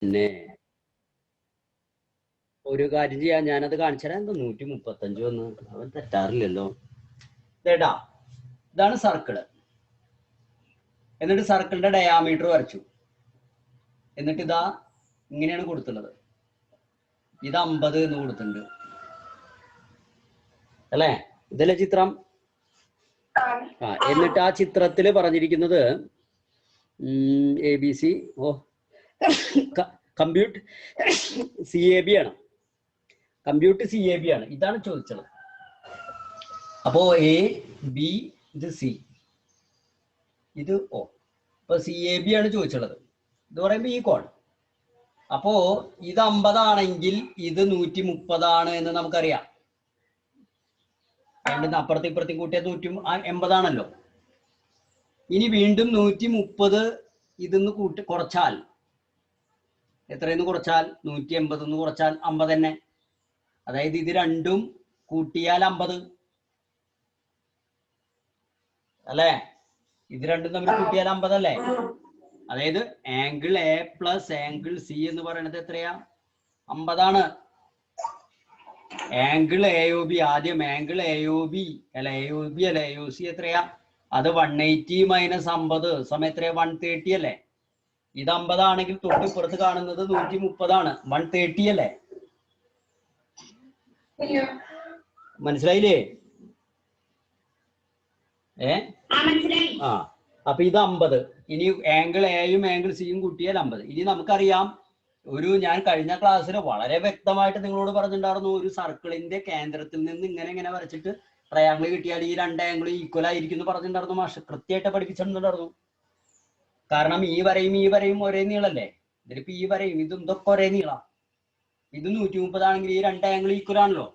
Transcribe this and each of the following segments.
പിന്നെ ഒരു കാര്യം ചെയ്യാം, ഞാനത് കാണിച്ചു തരാം. എന്താ 135 വന്ന് അവൻ തെറ്റാറില്ലല്ലോ. ഇതേട്ടാ, ഇതാണ് സർക്കിള്. എന്നിട്ട് സർക്കിളിന്റെ ഡയാമീറ്റർ വരച്ചു. എന്നിട്ട് ഇതാ ഇങ്ങനെയാണ് കൊടുത്തുള്ളത്. ഇത് 50 എന്ന് കൊടുത്തിട്ടുണ്ട് അല്ലേ? ഇതല്ലേ ചിത്രം? എന്നിട്ട് ആ ചിത്രത്തില് പറഞ്ഞിരിക്കുന്നത് ABC കമ്പ്യൂട്ട് CAB ആണ്. കമ്പ്യൂട്ട് CAB ആണ്. ഇതാണ് ചോദിച്ചത്. അപ്പോ AB, ഇത് C, ഇത് O. അപ്പൊ CAB ആണ് ചോദിച്ചുള്ളത്. ഇത് പറയുമ്പോ ഈ കോൺ. അപ്പോ ഇത് 50 ആണെങ്കിൽ ഇത് 130 എന്ന് നമുക്കറിയാം. രണ്ടും അപ്പുറത്തും ഇപ്പുറത്തും കൂട്ടിയത് 180 ആണല്ലോ. ഇനി വീണ്ടും 130 ഇതിന്ന് കുറച്ചാൽ എത്രയെന്ന് കുറച്ചാൽ 180 കുറച്ചാൽ 50 തന്നെ. അതായത് ഇത് രണ്ടും കൂട്ടിയാൽ 50 അല്ലേ? ഇത് രണ്ടും തമ്മിൽ കൂട്ടിയാൽ 50 അല്ലേ? അതായത് angle A plus angle C എന്ന് പറയുന്നത് എത്രയാ? 50 ആണ്. ആംഗിൾ AOB, ആദ്യം ആംഗിൾ AOB അല്ല AOC എത്രയാ? അത് 180 മൈനസ് 50 സമയം എത്രയാ? 130 അല്ലേ? ഇത് 50 ആണെങ്കിൽ തൊട്ടിപ്പുറത്ത് കാണുന്നത് 130 ആണ്. 130 അല്ലേ? മനസ്സിലായില്ലേ? അപ്പൊ ഇത് 50. ഇനി ആംഗിൾ എയും ആംഗിൾ സിയും കൂട്ടിയാൽ 50. ഇനി നമുക്കറിയാം, ഞാൻ കഴിഞ്ഞ ക്ലാസ്സിൽ വളരെ വ്യക്തമായിട്ട് നിങ്ങളോട് പറഞ്ഞിട്ടുണ്ടായിരുന്നു, ഒരു സർക്കിളിന്റെ കേന്ദ്രത്തിൽ നിന്ന് ഇങ്ങനെ വരച്ചിട്ട് ട്രയാങ്കിൾ കിട്ടിയാൽ ഈ രണ്ട് ആംഗിളും ഈക്വൽ ആയിരിക്കും എന്ന് പറഞ്ഞിട്ടുണ്ടായിരുന്നു. മാഷ് കൃത്യമായിട്ട് പഠിപ്പിച്ചിട്ടുണ്ടായിരുന്നു. കാരണം ഈ വരയും ഒരേ നീളല്ലേ? ഇതിലിപ്പോ ഈ വരയും ഇതും ഇതൊക്കെ ഒരേ നീളാം. ഇത് 130 ആണെങ്കിൽ ഈ രണ്ട് ആംഗിൾ ഈക്വൽ ആണല്ലോ.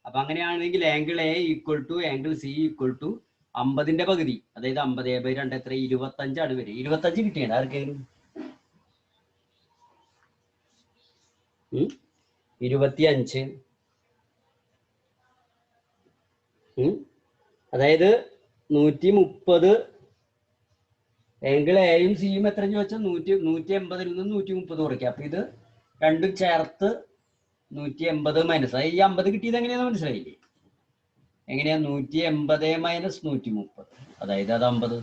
അപ്പൊ അങ്ങനെയാണെങ്കിൽ angle A equal to angle C equal to 50ന്റെ പകുതി. അതായത് 50/2 എത്ര? 25 ആണ് വരിക. 25 കിട്ടിയാണ് ആർക്കെങ്കിലും? 25. അതായത് 130 ആംഗിൾ എയും സിയും എത്ര ചോദിച്ചാൽ 180 നിന്ന് 130 കുറയ്ക്കുക. അപ്പൊ ഇത് രണ്ടും ചേർത്ത് 180 മൈനസ്. ഈ 50 കിട്ടിയത് എങ്ങനെയാന്ന് മനസ്സിലായില്ലേ? എങ്ങനെയാ? 180 മൈനസ് 130, അതായത് അത് 50.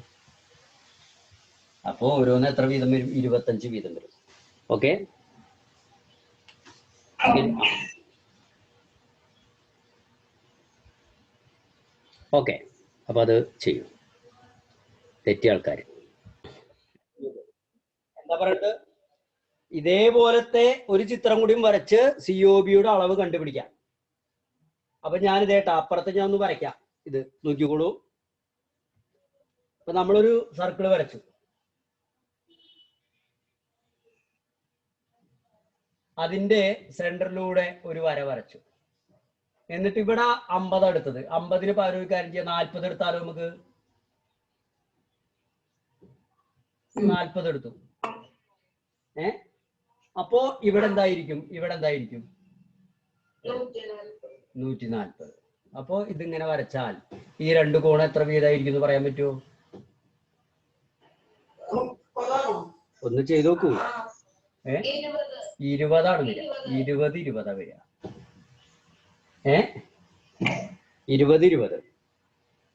അപ്പോ ഓരോന്ന് എത്ര വീതം വരും? 25 വീതം വരും. Okay, okay. അപ്പൊ അത് ചെയ്യും. തെറ്റിയ ആൾക്കാർ എന്താ പറയുന്നത്? ഇതേപോലത്തെ ഒരു ചിത്രം കൂടിയും വരച്ച് COBയുടെ അളവ് കണ്ടുപിടിക്കാം. അപ്പൊ ഞാനിതേട്ടാ അപ്പുറത്ത് ഞാൻ ഒന്ന് വരയ്ക്കാം. ഇത് നോക്കിക്കോളൂ. അപ്പൊ നമ്മളൊരു സർക്കിൾ വരച്ചു. അതിന്റെ സെന്ററിലൂടെ ഒരു വര വരച്ചു. എന്നിട്ട് ഇവിടെ 50 എടുത്തത്. 50ന് പകരം കാര്യം ചെയ്യാം, 40 എടുത്താലോ? നമുക്ക് 40 എടുത്തു. അപ്പോ ഇവിടെ എന്തായിരിക്കും? 140. അപ്പോ ഇതിങ്ങനെ വരച്ചാൽ ഈ രണ്ട് കോൺ എത്ര വീതമായിരിക്കും എന്ന് പറയാൻ പറ്റുമോ? ഒന്ന് ചെയ്ത് നോക്കൂ. 20 ആണ് വരിക. 20 വരിക. 20.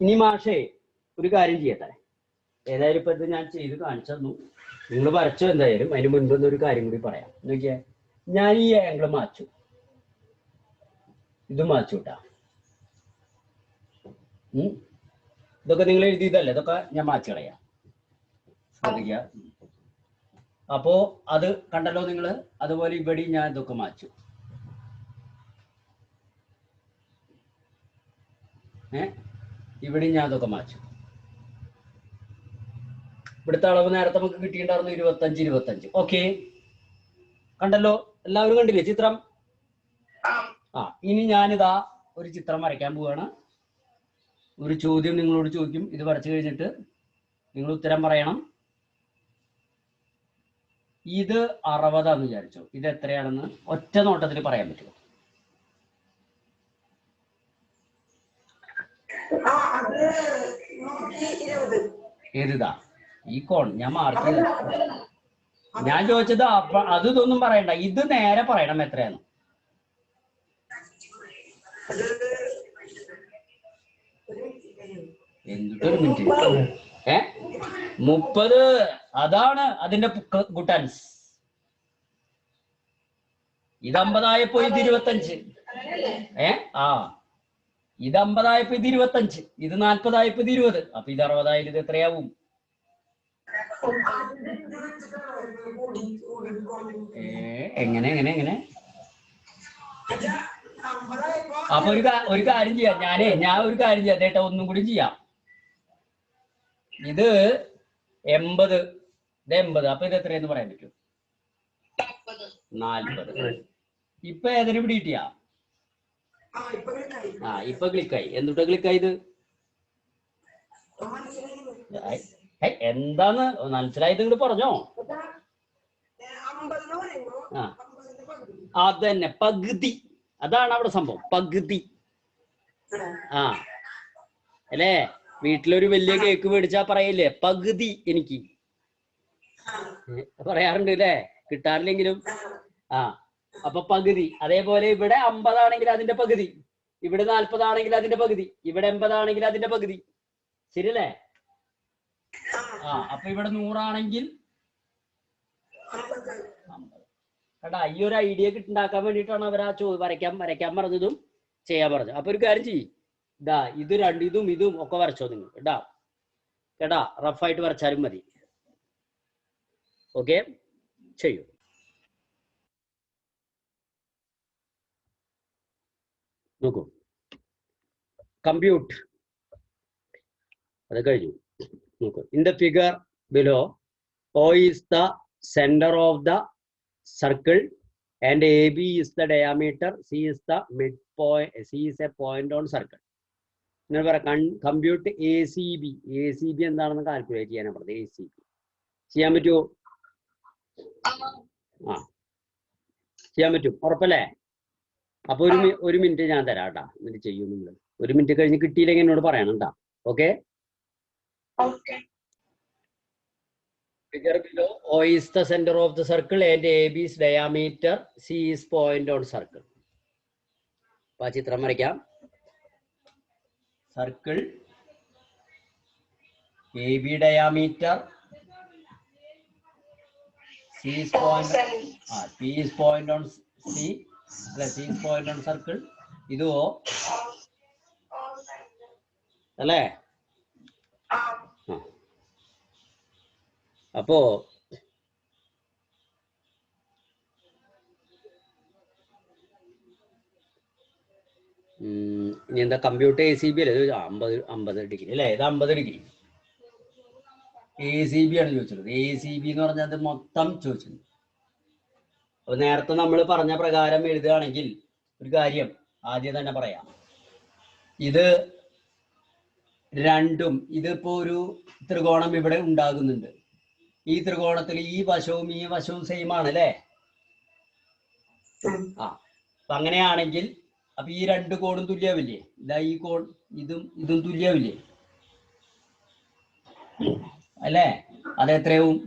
ഇനി മാഷേ ഒരു കാര്യം ചെയ്യട്ടെ. ഏതായാലും ഇപ്പൊ ഇത് ഞാൻ ചെയ്ത് കാണിച്ചു തന്നു, നിങ്ങൾ വരച്ചോ. എന്തായാലും അതിന് മുൻപ് ഒരു കാര്യം കൂടി പറയാം. നോക്കിയേ, ഞാൻ ഈ ആംഗിൾ മാച്ചു, ഇത് മാച്ചു കേട്ടാ. ഇതൊക്കെ നിങ്ങൾ എഴുതിയതല്ലേ? ഇതൊക്കെ ഞാൻ മാച്ചു കളയാം. ശ്രദ്ധിക്കുക. അപ്പോ അത് കണ്ടല്ലോ നിങ്ങള്. അതുപോലെ ഇവിടെ ഞാൻ ഇതൊക്കെ മാച്ചു. ഇവിടെ ഞാൻ ഇതൊക്കെ മാച്ചു. ഇവിടുത്തെ അളവ് നേരത്തെ നമുക്ക് കിട്ടിയിട്ടുണ്ടായിരുന്നു 25. ഓക്കെ, കണ്ടല്ലോ? എല്ലാവരും കണ്ടില്ലേ ചിത്രം? ഇനി ഞാനിതാ ഒരു ചിത്രം വരയ്ക്കാൻ പോവാണ്. ഒരു ചോദ്യം നിങ്ങളോട് ചോദിക്കും. ഇത് വരച്ചു കഴിഞ്ഞിട്ട് നിങ്ങൾ ഉത്തരം പറയണം. ഇത് 60 ആണെന്ന് വിചാരിച്ചോ. ഇത് എത്രയാണെന്ന് ഒറ്റ നോട്ടത്തിൽ പറയാൻ പറ്റുമോ? ഏതാ ഈ കോൺ? ഞാൻ മാർക്ക് ചെയ്ത ഞാൻ ചോദിച്ചത് അത് ഇതൊന്നും പറയണ്ട, ഇത് നേരെ പറയണം എത്രയാണ്. എന്തൊരു മിനിറ്റ് 30. അതാണ് അതിന്റെ ഗുട്ടൻസ്. ഇത് 50 ഇത് 25. ഇത് 50 ഇത് 25, ഇത് 40 ഇത് 20, അപ്പൊ ഇത് 60. ഇത് എത്രയാവും? എങ്ങനെ എങ്ങനെ എങ്ങനെ? അപ്പൊ ഒരു കാര്യം ചെയ്യാം, ഞാൻ ഒരു കാര്യം ചെയ്യാം ചേട്ടാ, ഒന്നും കൂടി ചെയ്യാം. ഇത് 80, ഇത് 80, അപ്പൊ ഇത് എത്രയെന്ന് പറയാൻ പറ്റും? 40. ഇപ്പൊ ഏതിന് പിടിയിട്ടിയാ? ഇപ്പൊ ക്ലിക്കായി. എന്തുട്ടാ ക്ലിക്കായത്? എന്താന്ന് മനസ്സിലായത് ഇങ്ങോട്ട് പറഞ്ഞോ. അതന്നെ, പകുതി. അതാണ് അവിടെ സംഭവം, പകുതി. അല്ലേ? വീട്ടിലൊരു വലിയ കേക്ക് മേടിച്ചാ പറയില്ലേ പകുതി എനിക്ക്? പറയാറുണ്ട് അല്ലേ? കിട്ടാറില്ലെങ്കിലും. അപ്പൊ പകുതി. അതേപോലെ ഇവിടെ 50 ആണെങ്കിൽ അതിന്റെ പകുതി, ഇവിടെ 40 ആണെങ്കിൽ അതിന്റെ പകുതി, ഇവിടെ 80 ആണെങ്കിൽ അതിന്റെ പകുതി. ശരിയല്ലേ? അപ്പൊ ഇവിടെ 100 ആണെങ്കിൽ കേട്ടാ. ഈ ഒരു ഐഡിയ ഉണ്ടാക്കാൻ വേണ്ടിയിട്ടാണ് അവർ വരയ്ക്കാൻ പറഞ്ഞതും ചെയ്യാൻ പറഞ്ഞത്. അപ്പൊ ഒരു കാര്യം ചെയ്യും, ഇത് ഇതും ഒക്കെ വരച്ചോ നിങ്ങൾ കേട്ടാ. റഫായിട്ട് വരച്ചാലും മതി. ഓക്കെ, ചെയ്യൂ. നോക്കൂ, കമ്പ്യൂട്ട് അത് കഴിഞ്ഞു. നോക്കൂ, in the figure below O is the center of the circle and AB is the diameter, C is the midpoint, C is a point on circle. Compute ACB. ACB എന്താണെന്ന് calculate ചെയ്യാനാണ് പറഞ്ഞത്. ACB ചെയ്യാൻ പറ്റുമോ? ചെയ്യാൻ പറ്റും, ഉറപ്പല്ലേ? അപ്പൊ ഒരു മിനിറ്റ് ഞാൻ തരാം കേട്ടാ, എന്നിട്ട് ചെയ്യും നിങ്ങൾ. ഒരു മിനിറ്റ് കഴിഞ്ഞ് കിട്ടിയില്ലെങ്കിൽ എന്നോട് പറയണം കേട്ടാ. Okay. Figure below, O is the center of the circle and AB is diameter, C is point on circle. അപ്പൊ ചിത്രം വരയ്ക്കാം. Circle, AB diameter, C is point, P is point on C, C is point on circle. ഇത് O അല്ലേ? അപ്പോ ഇനി എന്താ computer ACB അല്ലേ? 50 degree അല്ലേ? ഇത് 50 ഡിഗ്രി. ACB ആണ് ചോദിച്ചത്. ACB എന്ന് പറഞ്ഞാൽ അത് മൊത്തം ചോദിച്ചത്. അപ്പൊ നേരത്തെ നമ്മൾ പറഞ്ഞ പ്രകാരം എഴുതുകയാണെങ്കിൽ ഒരു കാര്യം ആദ്യം തന്നെ പറയാം. ഇത് രണ്ടും, ഇതിപ്പോ ഒരു ത്രികോണം ഇവിടെ ഉണ്ടാകുന്നുണ്ട്. ഈ ത്രികോണത്തിൽ ഈ വശവും ഈ വശവും സെയിം ആണ് അല്ലേ? അപ്പൊ അങ്ങനെയാണെങ്കിൽ അപ്പൊ ഈ രണ്ട് കോണും തുല്യാവില്ലേ? ഇതാ ഈ കോൺ ഇതും തുല്യാവില്ലേ? അല്ലേ? അതെത്രയാവും?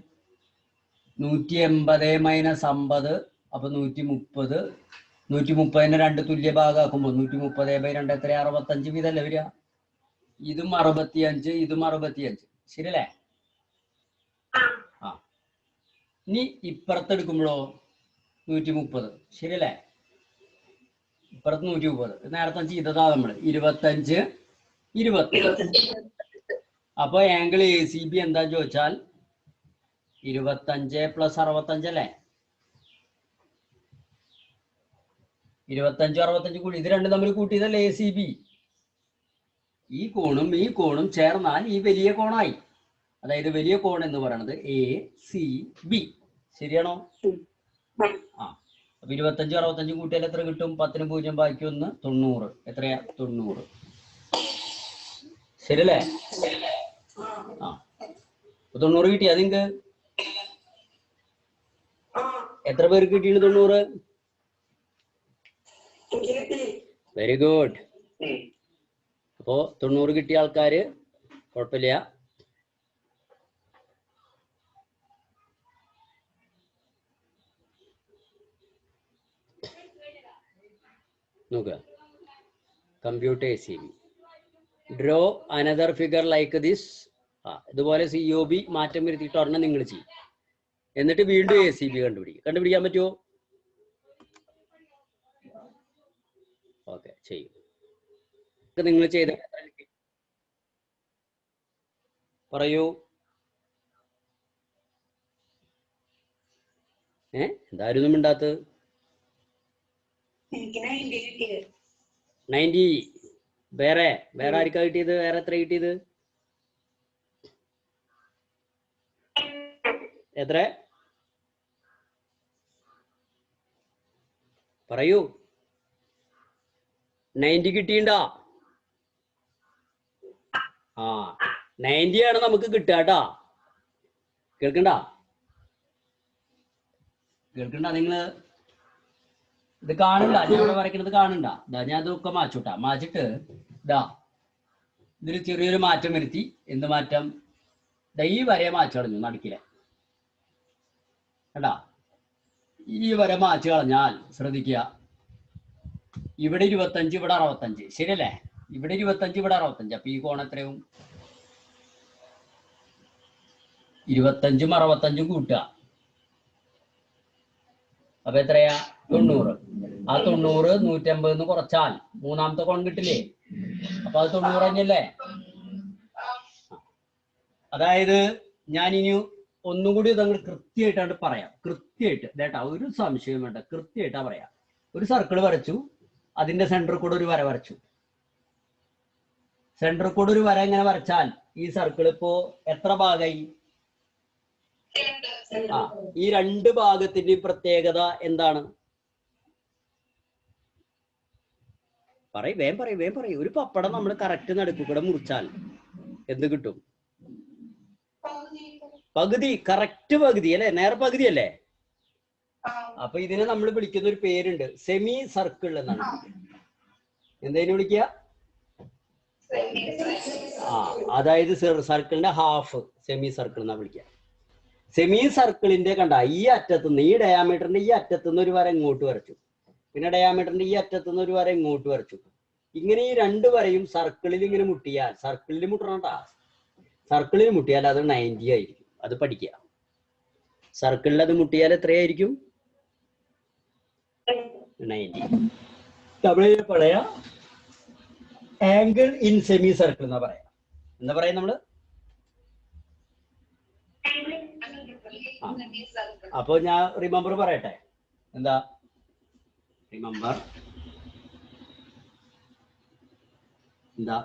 180 മൈനസ് 50, അപ്പൊ 130. 130നെ 2 തുല്യ ഭാഗമാക്കുമ്പോൾ 130/2 എത്ര? 65 വീതല്ലേ വരിക? ഇതും 65, ഇതും 65. ശരിയല്ലേ? ഇനി ഇപ്പുറത്തെടുക്കുമ്പോഴോ 130. ശരിയല്ലേ? ഇപ്പുറത്ത് 130. നേരത്തെ ചെയ്തതാ നമ്മള് 25, 20. അപ്പൊ ആംഗിൾ ACB എന്താ ചോദിച്ചാൽ 25 + 65 അല്ലേ? 25, 65 കൂടി ഇത് രണ്ടും തമ്മിൽ കൂട്ടിയതല്ലേ ACB. ഈ കോണും ചേർന്നാൽ ഈ വലിയ കോണായി. അതായത് വലിയ കോൺ എന്ന് പറയുന്നത് ACB. ശരിയാണോ? അപ്പൊ 25, 65 കൂട്ടിയാൽ എത്ര കിട്ടും? 10ന് 0 ബാക്കി 1, 90. എത്രയാ? 90. ശരിയല്ലേ? 90 കിട്ടിയാ നിങ്ങക്ക്? എത്ര പേർക്ക് കിട്ടിയാണ് 90? Very good. അപ്പോ 90 കിട്ടിയ ആൾക്കാര് കുഴപ്പമില്ല. നോക്കുക, compute ACB. Draw another figure like this. ഇതുപോലെ COB മാറ്റം വരുത്തിയിട്ട് ഒരെണ്ണം നിങ്ങൾ ചെയ്യും. എന്നിട്ട് വീണ്ടും ACB കണ്ടുപിടിക്കാൻ പറ്റുമോ? ഓക്കെ, ചെയ്യും. നിങ്ങൾ ചെയ്ത പറയൂ. എന്തായാലും മിണ്ടാത്തത്? 90. വേറെ ആർക്കാ കിട്ടിയത്? വേറെ എത്ര കിട്ടിയത്? എത്ര പറയൂ? 90 കിട്ടിയിണ്ടാ? 90 ആണ് നമുക്ക് കിട്ടുക കേട്ടാ. കേൾക്കണ്ട നിങ്ങള്? ഇത് കാണണ്ട, ഞാൻ ഇവിടെ വരയ്ക്കുന്നത് കാണണ്ട. ഞാൻ ഇതൊക്കെ മാച്ചൂട്ടാ. മാച്ചിട്ട് ഇതിൽ ചെറിയൊരു മാറ്റം വരുത്തി. എന്ത് മാറ്റം? ഈ വരെ മാച്ച് കളഞ്ഞു നടുക്കിലെ. കേട്ടാ, ഈ വരെ മാച്ച് കളഞ്ഞാൽ ശ്രദ്ധിക്കുക, ഇവിടെ 25, ഇവിടെ 65. ശരിയല്ലേ? ഇവിടെ 25, ഇവിടെ 65. അപ്പൊ ഈ കോൺ എത്രയും 25ഉം 65ഉം കൂട്ടുക. അപ്പൊ എത്രയാ? 90. ആ 90 150 കുറച്ചാൽ മൂന്നാമത്തെ കോൺ കിട്ടില്ലേ? അപ്പൊ അത് 90 തന്നെയല്ലേ? അതായത് ഞാൻ ഇനി ഒന്നും കൂടി ഇതങ്ങൾ കൃത്യമായിട്ടാണ് പറയാം. കൃത്യമായിട്ട് കേട്ടാ, ഒരു സംശയം വേണ്ട, കൃത്യമായിട്ടാ പറയാം. ഒരു സർക്കിൾ വരച്ചു, അതിന്റെ സെന്ററിൽ കൂടെ ഒരു വര വരച്ചു. സെന്ററിൽ കൂടെ ഒരു വര ഇങ്ങനെ വരച്ചാൽ ഈ സർക്കിൾ ഇപ്പോ എത്ര ഭാഗമായി? ഈ രണ്ട് ഭാഗത്തിന്റെയും പ്രത്യേകത എന്താണ്? വേം പറയും. ഒരു പപ്പടം നമ്മൾ കറക്റ്റ് നടുക്ക് കൂടെ മുറിച്ചാൽ എന്ത് കിട്ടും? പകുതി. കറക്റ്റ് പകുതി അല്ലെ? നേരെ പകുതി അല്ലേ? അപ്പൊ ഇതിനെ നമ്മൾ വിളിക്കുന്ന ഒരു പേരുണ്ട്, സെമി സർക്കിൾ എന്നാണ്. എന്തേലും വിളിക്കുക? അതായത് സർക്കിളിന്റെ ഹാഫ് സെമി സർക്കിൾ എന്നാ വിളിക്കുക. സെമി സർക്കിളിന്റെ കണ്ട ഈ അറ്റത്തുനിന്ന്, ഈ ഡയാമീറ്ററിന്റെ ഈ അറ്റത്തുനിന്ന് ഒരു വര ഇങ്ങോട്ട് വരച്ചു, പിന്നെ ഡയാമീറ്ററിന്റെ ഈ അറ്റത്തുനിന്ന് ഒരു വര ഇങ്ങോട്ട് വരച്ചു. ഇങ്ങനെ ഈ രണ്ട് വരയും സർക്കിളിൽ ഇങ്ങനെ മുട്ടിയാൽ, സർക്കിളിൽ മുട്ടണട്ടാ, സർക്കിളിൽ മുട്ടിയാൽ അത് 90 ആയിരിക്കും. അത് പഠിക്കുക. സർക്കിളിൽ അത് മുട്ടിയാൽ എത്രയായിരിക്കും? 90. നമ്മള് പറയാ ആംഗിൾ ഇൻ സെമി സർക്കിൾ എന്നാ പറയാ. എന്താ പറയാ നമ്മള്? അപ്പൊ ഞാൻ റിമെമ്പർ പറയട്ടെ. എന്താ റിമെമ്പർ? എന്താ?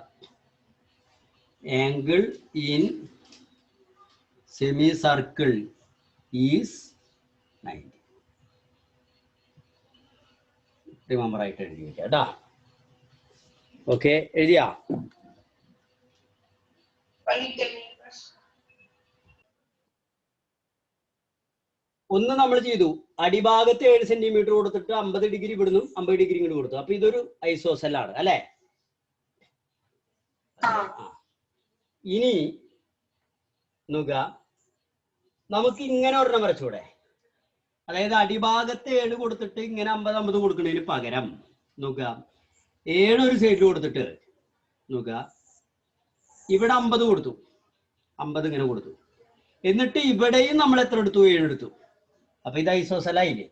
Angle in semi circle is 90. Remember ആയിട്ട് എഴുതി വെക്കാം കേട്ടാ. ഓക്കെ, എഴുതിയാ? ഒന്ന് നമ്മൾ ചെയ്തു, അടിഭാഗത്ത് 7 സെന്റിമീറ്റർ കൊടുത്തിട്ട് 50 ഡിഗ്രി ഇവിടുന്നു 50 ഡിഗ്രി ഇങ്ങോട്ട് കൊടുത്തു. അപ്പൊ ഇതൊരു ഐസോസെല്ലാണ് അല്ലെ? ഇനി നോക്കുക, നമുക്ക് ഇങ്ങനെ ഒരെണ്ണം വരച്ചൂടെ? അതായത് അടിഭാഗത്ത് 7 കൊടുത്തിട്ട് ഇങ്ങനെ 50 കൊടുക്കുന്നതിന് പകരം നോക്കുക, 7 ഒരു സൈഡിൽ കൊടുത്തിട്ട് നോക്കുക, ഇവിടെ 50 കൊടുത്തു, 50 ഇങ്ങനെ കൊടുത്തു. എന്നിട്ട് ഇവിടെയും നമ്മൾ എത്ര എടുത്തു? 7 എടുത്തു. അപ്പൊ ഇത് ഐസോസെൽ ആയില്ലേ?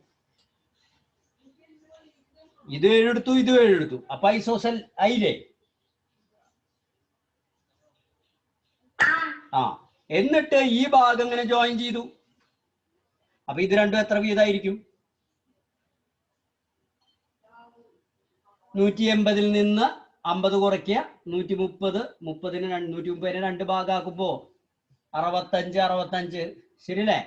ഇത് 7 എടുത്തു, ഇത് 7 എടുത്തു. അപ്പൊ ഐസോസെൽ ആയില്ലേ? എന്നിട്ട് ഈ ഭാഗം ഇങ്ങനെ ജോയിൻ ചെയ്തു. അപ്പൊ ഇത് രണ്ടും എത്ര വീതമായിരിക്കും? 180 നിന്ന് 50 കുറയ്ക്കുക, 130. 130നെ 2 ഭാഗമാക്കുമ്പോ 65. ശരിയല്ലേ?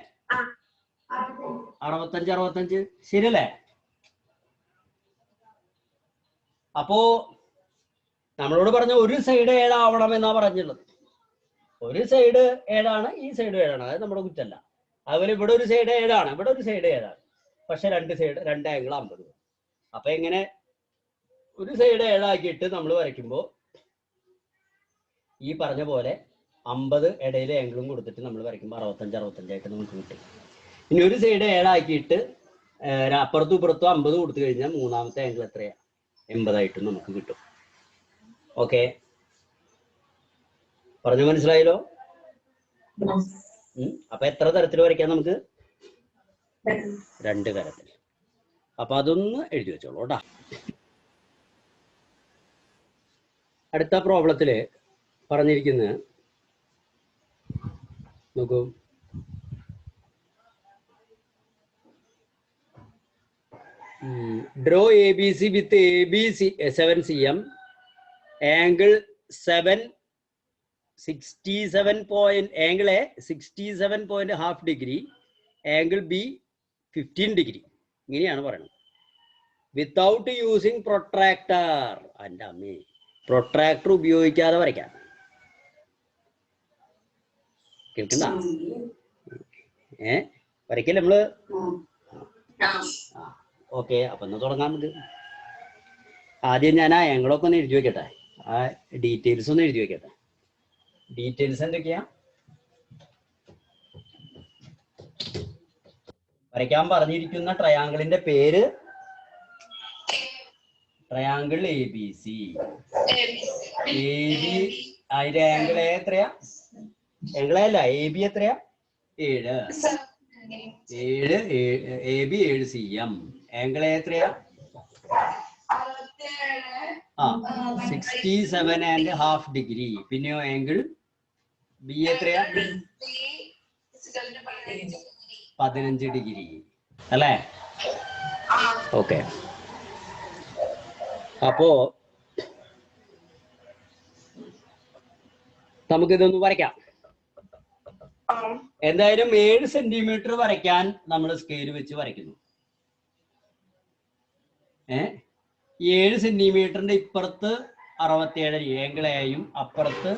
65 ശരിയല്ലേ? അപ്പോ നമ്മളോട് പറഞ്ഞ ഒരു സൈഡ് 7 ആവണം എന്നാ പറഞ്ഞുള്ളത്. ഒരു സൈഡ് 7 ആണ്, ഈ സൈഡ് 7 ആണ്. അതായത് നമ്മുടെ കുറ്റല്ല. അതുപോലെ ഇവിടെ ഒരു സൈഡ് 7 ആണ്, ഇവിടെ ഒരു സൈഡ് 7 ആണ്. പക്ഷെ രണ്ട് ആംഗിൾ 50. അപ്പൊ എങ്ങനെ ഒരു സൈഡ് 7 ആക്കിയിട്ട് നമ്മൾ വരയ്ക്കുമ്പോൾ ഈ പറഞ്ഞ പോലെ 50 ഇടയിലെ ആംഗിളും കൊടുത്തിട്ട് നമ്മൾ വരയ്ക്കുമ്പോൾ 65 ആയിട്ട് നമുക്ക് കിട്ടും. ഇനി ഒരു സൈഡ് 7 ആക്കിയിട്ട് അപ്പുറത്തും ഇപ്പുറത്തും 50 കൊടുത്തു കഴിഞ്ഞാൽ മൂന്നാമത്തെ ആംഗിൾ എത്രയാണ്? 80 നമുക്ക് കിട്ടും. ഓക്കെ, പറഞ്ഞു മനസ്സിലായല്ലോ? അപ്പൊ എത്ര തരത്തിൽ വരയ്ക്കാം നമുക്ക്? 2 തരത്തിൽ. അപ്പൊ അതൊന്ന് എഴുതി വെച്ചോളൂ കേട്ടാ. അടുത്ത പ്രോബ്ലത്തില് പറഞ്ഞിരിക്കുന്നത് നോക്കൂ. Draw ABC with ABC 7 cm angle 67 angle A 67.5 degree, angle B 15 degree. ഇങ്ങനെയാണ് പറയുന്നത്. Without using protractor. എൻ്റെ അമ്മേ, പ്രൊട്രാക്ടർ ഉപയോഗിക്കാതെ വരയ്ക്കാം. കേൾക്കണ്ട? വരയ്ക്കല്ലേ നമ്മള്? ഓക്കെ, അപ്പൊ ഒന്ന് തുടങ്ങാം നമുക്ക്. ആദ്യം ഞാൻ ആ ആംഗിളൊക്കെ ഒന്ന് എഴുതി വെക്കട്ടെ, ആ ഡീറ്റെയിൽസ് ഒന്ന് എഴുതി വെക്കട്ടെ. ഡീറ്റെയിൽസ് എന്തൊക്കെയാ? വരയ്ക്കാൻ പറഞ്ഞിരിക്കുന്ന ട്രയാങ്കിളിന്റെ പേര് ട്രയാങ്കിൾ ABC. അതിന്റെ ആംഗിൾ A എത്രയാ? ആംഗിൾ അല്ല, AB എത്രയാ? 7. AB 7 cm. ആംഗിൾ A എത്രയാ? 67.5 ഡിഗ്രി. പിന്നെയോ ആംഗിൾ B എത്രയാ? 15 ഡിഗ്രി അല്ലേ? ഓക്കെ, അപ്പോ നമുക്കിതൊന്ന് വരയ്ക്കാം. എന്തായാലും 7 സെന്റിമീറ്റർ വരയ്ക്കാൻ നമ്മൾ സ്കെയിൽ വെച്ച് വരയ്ക്കുന്നു. 7 സെന്റിമീറ്ററിന്റെ ഇപ്പുറത്ത് 67 ആംഗിൾ എയും അപ്പുറത്ത്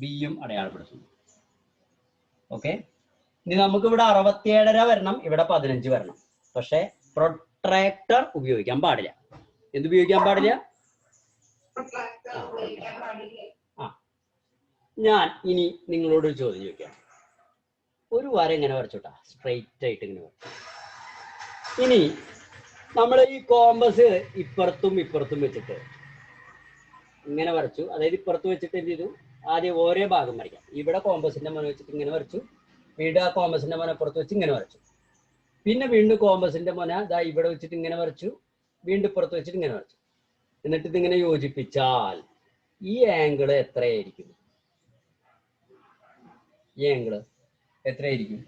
ബിയും അടയാളപ്പെടുത്തുന്നു. ഓക്കെ, ഇനി നമുക്ക് ഇവിടെ 67 വരണം, ഇവിടെ 15 വരണം. പക്ഷെ പ്രൊട്രാക്ടർ ഉപയോഗിക്കാൻ പാടില്ല. എന്ത് ഉപയോഗിക്കാൻ പാടില്ല? ഞാൻ ഇനി നിങ്ങളോട് ചോദ്യം ചോദിക്കാം. ഒരു വര ഇങ്ങനെ വരച്ചോട്ടാ, സ്ട്രെയിറ്റ് ആയിട്ട് ഇങ്ങനെ വരച്ചു. ഇനി നമ്മൾ ഈ കോമ്പസ് ഇപ്പുറത്തും ഇപ്പുറത്തും വെച്ചിട്ട് ഇങ്ങനെ വരച്ചു. അതായത് ഇപ്പുറത്ത് വെച്ചിട്ട് എന്ത് ചെയ്തു? ആദ്യം ഓരോ ഭാഗം വരയ്ക്കാം. ഇവിടെ കോമ്പസിന്റെ മുന വെച്ചിട്ട് ഇങ്ങനെ വരച്ചു, വീണ്ടും ആ കോമ്പസിന്റെ മുന പുറത്ത് വെച്ച് ഇങ്ങനെ വരച്ചു. പിന്നെ വീണ്ടും കോമ്പസിന്റെ മുന ദാ ഇവിടെ വെച്ചിട്ട് ഇങ്ങനെ വരച്ചു, വീണ്ടും പുറത്ത് വെച്ചിട്ട് ഇങ്ങനെ വരച്ചു. എന്നിട്ട് ഇതിങ്ങനെ യോജിപ്പിച്ചാൽ ഈ ആംഗിള് എത്രയായിരിക്കും? ഈ ആംഗിള് എത്രയായിരിക്കും?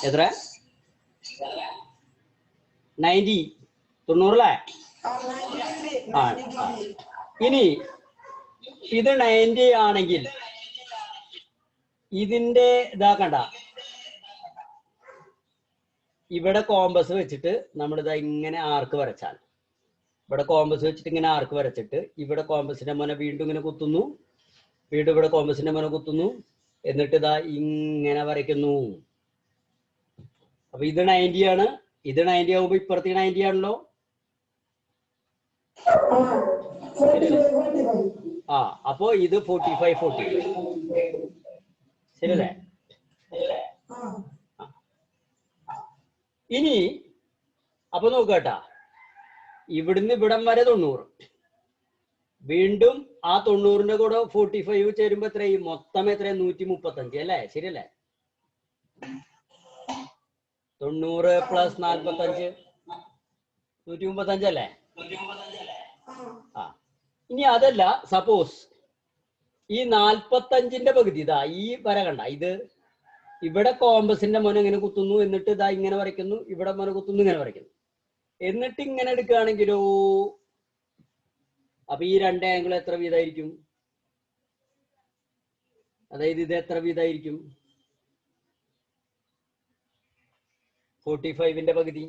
എത്ര? 90 അല്ലേ? ഇനി ഇത് 90 ആണെങ്കിൽ ഇതിന്റെ ഇതാക്കണ്ട, ഇവിടെ കോമ്പസ് വെച്ചിട്ട് നമ്മളിതാ ഇങ്ങനെ ആർക്ക് വരച്ചാൽ, ഇവിടെ കോമ്പസ് വെച്ചിട്ട് ഇങ്ങനെ ആർക്ക് വരച്ചിട്ട് ഇവിടെ കോമ്പസിന്റെ മുന വീണ്ടും ഇങ്ങനെ കുത്തുന്നു, വീണ്ടും ഇവിടെ കോമ്പസിന്റെ മുന കുത്തുന്നു, എന്നിട്ട് ഇതാ ഇങ്ങനെ വരയ്ക്കുന്നു. അപ്പൊ ഇത് 90 ആണ്. ഇത് 90 ആവുമ്പോ ഇപ്പുറത്തേക്ക് 90 ആണല്ലോ. അപ്പോ ഇത് 45 ശരിയല്ലേ? ഇനി അപ്പൊ നോക്കട്ടാ, ഇവിടുന്ന് ഇവിടം വരെ 90, വീണ്ടും ആ 90ന്റെ കൂടെ 45 ചേരുമ്പോ എത്രയും? മൊത്തം എത്രയും? 135 അല്ലേ? ശരിയല്ലേ? 90 പ്ലസ് 45 135 അല്ലേ? ഇനി അതല്ല, സപ്പോസ് ഈ 45ന്റെ പകുതി ഇതാ ഈ വര കണ്ട, ഇത് ഇവിടെ കോമ്പസിന്റെ മുന ഇങ്ങനെ കുത്തുന്നു, എന്നിട്ട് ഇതാ ഇങ്ങനെ വരയ്ക്കുന്നു, ഇവിടെ മുന കുത്തുന്നു, ഇങ്ങനെ വരയ്ക്കുന്നു, എന്നിട്ട് ഇങ്ങനെ എടുക്കുകയാണെങ്കിലോ, അപ്പൊ ഈ 2 ആംഗിൾ എത്ര വീതമായിരിക്കും? അതായത് ഇത് എത്ര വീതമായിരിക്കും? 45ന്റെ പകുതി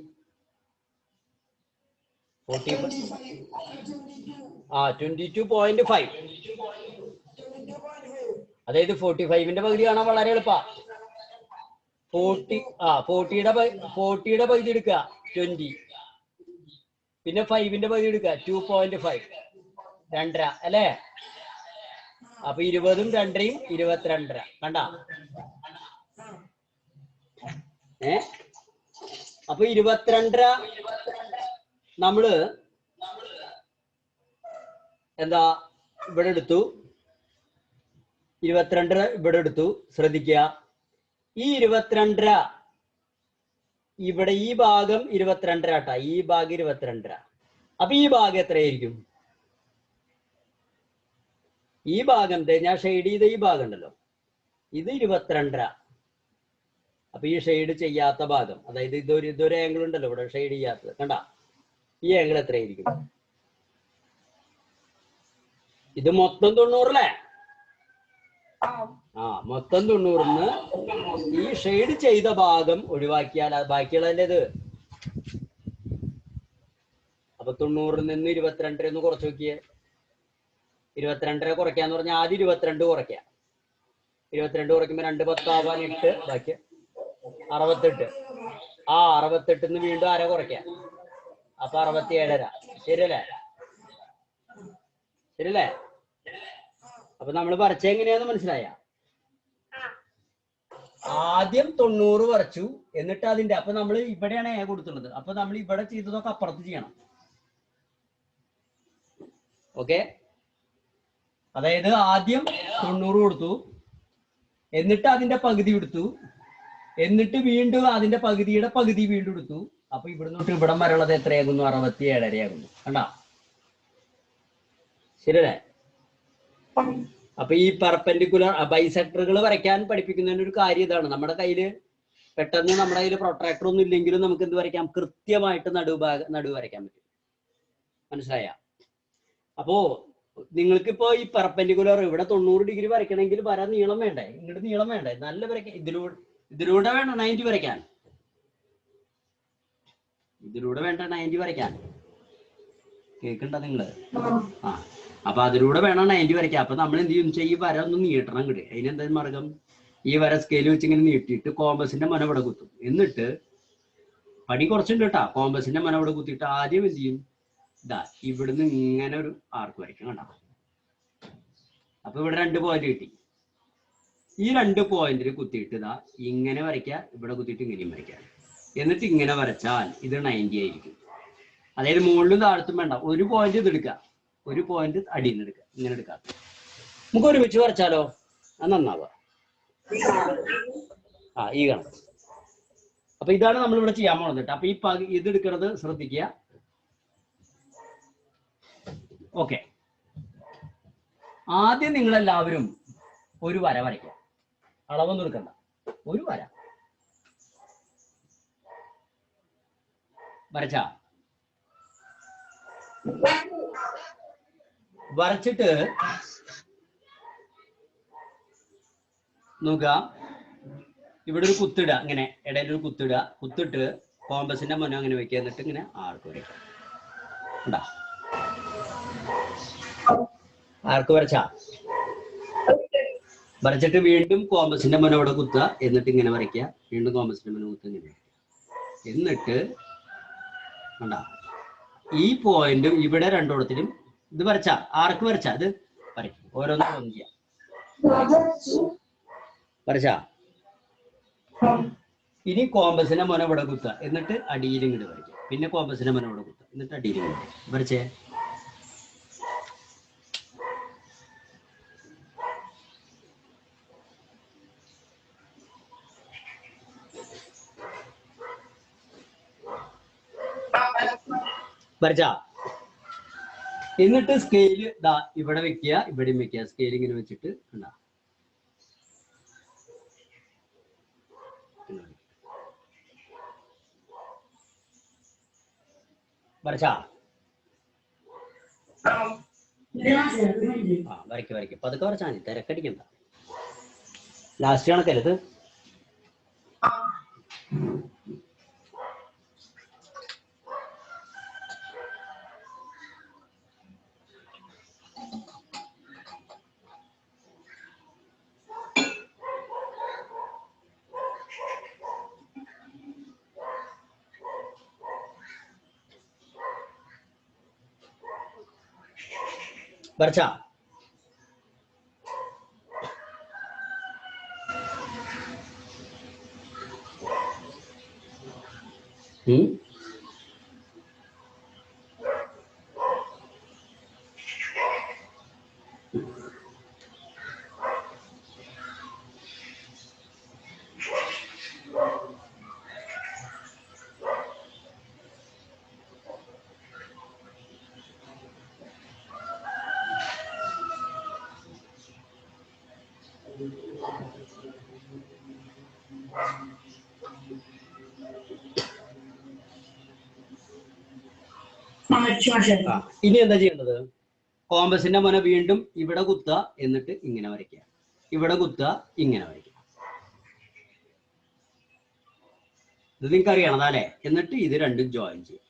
22.5. അതായത് 45ന്റെ പകുതി കാണാൻ വളരെ എളുപ്പാ. 40യുടെ പകുതി എടുക്കുക 20, പിന്നെ 5ന്റെ പകുതി എടുക്കുക 2.5, 2.5 അല്ലേ? അപ്പൊ 20ഉം 2.5 22. കണ്ട? അപ്പൊ 22 നമ്മള് എന്താ ഇവിടെ എടുത്തു 22 ഇവിടെ എടുത്തു. ശ്രദ്ധിക്കുക, ഈ 22 ഇവിടെ ഈ ഭാഗം 22 ആട്ടാ, ഈ ഭാഗം 22. അപ്പൊ ഈ ഭാഗം എത്രയായിരിക്കും? ഈ ഭാഗം ഞാൻ ഷെയ്ഡ് ചെയ്ത ഈ ഭാഗം ഉണ്ടല്ലോ, ഇത് 22. അപ്പൊ ഈ ഷെയ്ഡ് ചെയ്യാത്ത ഭാഗം, അതായത് ഇതൊരു ആംഗിൾ ഉണ്ടല്ലോ ഇവിടെ ഷെയ്ഡ് ചെയ്യാത്തത്, കണ്ട ഈ ആംഗിൾ എത്രയായിരിക്കും? ഇത് മൊത്തം 90 അല്ലേ? മൊത്തം 90-ന്ന് ഈ ഷെയ്ഡ് ചെയ്ത ഭാഗം ഒഴിവാക്കിയാൽ അത് ബാക്കിയുള്ളതല്ലേ ഇത്. അപ്പൊ 90-ൽ നിന്ന് 22 ഒന്ന് കുറച്ച് നോക്കിയേ. 22 കുറയ്ക്കാന്ന് പറഞ്ഞാൽ ആദ്യം 22 കുറയ്ക്കാം. 22 കുറയ്ക്കുമ്പോ 2 10 ആവാൻ 8, ബാക്കി 68. 68-ന്ന് വീണ്ടും അര കുറയ്ക്കാം. അപ്പൊ 67.5. ശരിയല്ലേ? ശരിയല്ലേ? അപ്പൊ നമ്മൾ വരച്ച എങ്ങനെയാന്ന് മനസ്സിലായ? ആദ്യം 90 വരച്ചു, എന്നിട്ട് അതിന്റെ അപ്പൊ നമ്മൾ ഇവിടെയാണ് എ കൊടുത്തുള്ളത്. അപ്പൊ നമ്മൾ ഇവിടെ ചെയ്തതൊക്കെ അപ്പുറത്ത് ചെയ്യണം. ഓക്കെ, അതായത് ആദ്യം 90 കൊടുത്തു, എന്നിട്ട് അതിന്റെ പകുതി എടുത്തു, എന്നിട്ട് വീണ്ടും അതിന്റെ പകുതിയുടെ പകുതി വീണ്ടും എടുത്തു. അപ്പൊ ഇവിടുന്ന് തൊട്ട് ഇവിടം വരെയുള്ളത് എത്രയാകുന്നു? 67.5 ആകുന്നു. കണ്ടാ? ശരിയല്ലേ? അപ്പൊ ഈ പെർപെൻഡിക്കുലർ ബൈസെക്ടറുകൾ വരയ്ക്കാൻ പഠിപ്പിക്കുന്നതിന് ഒരു കാര്യം ഇതാണ്. നമ്മുടെ കയ്യില് പെട്ടെന്ന് നമ്മുടെ കയ്യിൽ പ്രൊട്രാക്ടർ ഒന്നും ഇല്ലെങ്കിലും നമുക്ക് എന്ത് വരയ്ക്കാം? കൃത്യമായിട്ട് നടുവ് വരയ്ക്കാൻ പറ്റും. മനസ്സിലായ? അപ്പോ നിങ്ങൾക്കിപ്പോ ഈ പെർപെൻഡിക്കുലർ ഇവിടെ 90 ഡിഗ്രി വരയ്ക്കണമെങ്കിൽ വര നീളം വേണ്ടേ? ഇങ്ങോട്ട് നീളം വേണ്ടേ? നല്ല വരയ്ക്കാൻ ഇതിലൂടെ വേണം 90 വരയ്ക്കാൻ. ഇതിലൂടെ വേണ്ട 90 വരയ്ക്കാൻ. കേൾക്കണ്ട നിങ്ങള്? അപ്പൊ അതിലൂടെ വേണം 90 വരയ്ക്കാൻ. അപ്പൊ നമ്മൾ എന്ത് ചെയ്യും? ഈ വര ഒന്ന് നീട്ടണം ഇങ്ങോട്ട്. അതിനെന്തായാലും മാർഗം, ഈ വര സ്കെയിൽ വെച്ച് ഇങ്ങനെ നീട്ടിയിട്ട് കോമ്പസിന്റെ മന ഇവിടെ കുത്തും. എന്നിട്ട് പണി കുറച്ചുണ്ട് കേട്ടാ. കോമ്പസിന്റെ മന ഇവിടെ കുത്തിയിട്ട് ആദ്യം എന്ത് ചെയ്യും? ഇതാ ഇവിടുന്ന് ഇങ്ങനെ ഒരു ആർക്ക് വരയ്ക്കും. കണ്ട? അപ്പൊ ഇവിടെ 2 പോയിന്റ് കിട്ടി. ഈ 2 പോയിന്റിൽ കുത്തിയിട്ട് ഇതാ ഇങ്ങനെ വരയ്ക്കുക, ഇവിടെ കുത്തിയിട്ട് ഇങ്ങനെയും വരയ്ക്കുക. എന്നിട്ട് ഇങ്ങനെ വരച്ചാൽ ഇത് 90 ആയിരിക്കും. അതായത് മുകളിലും താഴത്തും വേണ്ട, ഒരു പോയിന്റ് ഇത് എടുക്കുക, ഒരു പോയിന്റ് അടിയിൽ നിന്ന് എടുക്കുക, ഇങ്ങനെ എടുക്കാം. നമുക്ക് ഒരുമിച്ച് വരച്ചാലോ? അത് നന്നാവുക. ഈ കണക്ക്. അപ്പൊ ഇതാണ് നമ്മൾ ഇവിടെ ചെയ്യാൻ പോകുന്നത്. അപ്പൊ ഈ ഇത് എടുക്കുന്നത് ശ്രദ്ധിക്കുക. ഓക്കെ, ആദ്യം നിങ്ങളെല്ലാവരും ഒരു വര വരയ്ക്കുക. അളവൊന്നും എടുക്കണ്ട, ഒരു വര വരച്ച വരച്ചിട്ട് നോക്കുക, ഇവിടെ ഒരു കുത്തിടുക, ഇങ്ങനെ ഇടയിൽ ഒരു കുത്തിടുക. കുത്തിട്ട് കോമ്പസിന്റെ മുന്നേ അങ്ങനെ വെക്കുക. എന്നിട്ട് ഇങ്ങനെ ആർക്ക് വരയ്ക്കാം. ഉണ്ടാ ആർക്ക് വരച്ചിട്ട് വീണ്ടും കോമ്പസിന്റെ മുന ഇവിടെ കുത്തുക. എന്നിട്ട് ഇങ്ങനെ വരയ്ക്കുക. വീണ്ടും കോമ്പസിന്റെ മുന കുത്തുക, ഇങ്ങനെ. എന്നിട്ട് കണ്ടാ ഈ പോയിന്റും ഇവിടെ രണ്ടിടത്തിലും ഇത് വരച്ച ആർക്ക് വരച്ച ഇത് വരയ്ക്കും. ഓരോന്നും ചെയ്യാം. വരച്ച ഇനി കോമ്പസിന്റെ മുന ഇവിടെ കുത്തുക. എന്നിട്ട് അടിയിൽ ഇങ്ങോട്ട് വരയ്ക്കുക. പിന്നെ കോമ്പസിന്റെ മുന ഇവിടെ കുത്തുക. എന്നിട്ട് അടിയിൽ ഇങ്ങോട്ട് വരച്ചേ. വരച്ച എന്നിട്ട് സ്കെയില് ദാ ഇവിടെ വെക്കുക, ഇവിടെയും വെക്കുക. സ്കെയിൽ ഇങ്ങനെ വെച്ചിട്ട് കണ്ടാ വരച്ച വരയ്ക്ക് പതുക്കെ വരച്ചാൽ മതി, തിരക്കടിക്കണ്ട. ലാസ്റ്റ് കണക്കല്ലേ ഇത്? വരച്ച ഇനി എന്താ ചെയ്യേണ്ടത്? കോമ്പസിന്റെ മുന വീണ്ടും ഇവിടെ കുത്തുക, എന്നിട്ട് ഇങ്ങനെ വരയ്ക്കുക. ഇവിടെ കുത്തുക, ഇങ്ങനെ വരയ്ക്കുക. ഇത് നിങ്ങൾക്ക് അറിയണം അല്ലേ? എന്നിട്ട് ഇത് രണ്ടും ജോയിൻ ചെയ്യും.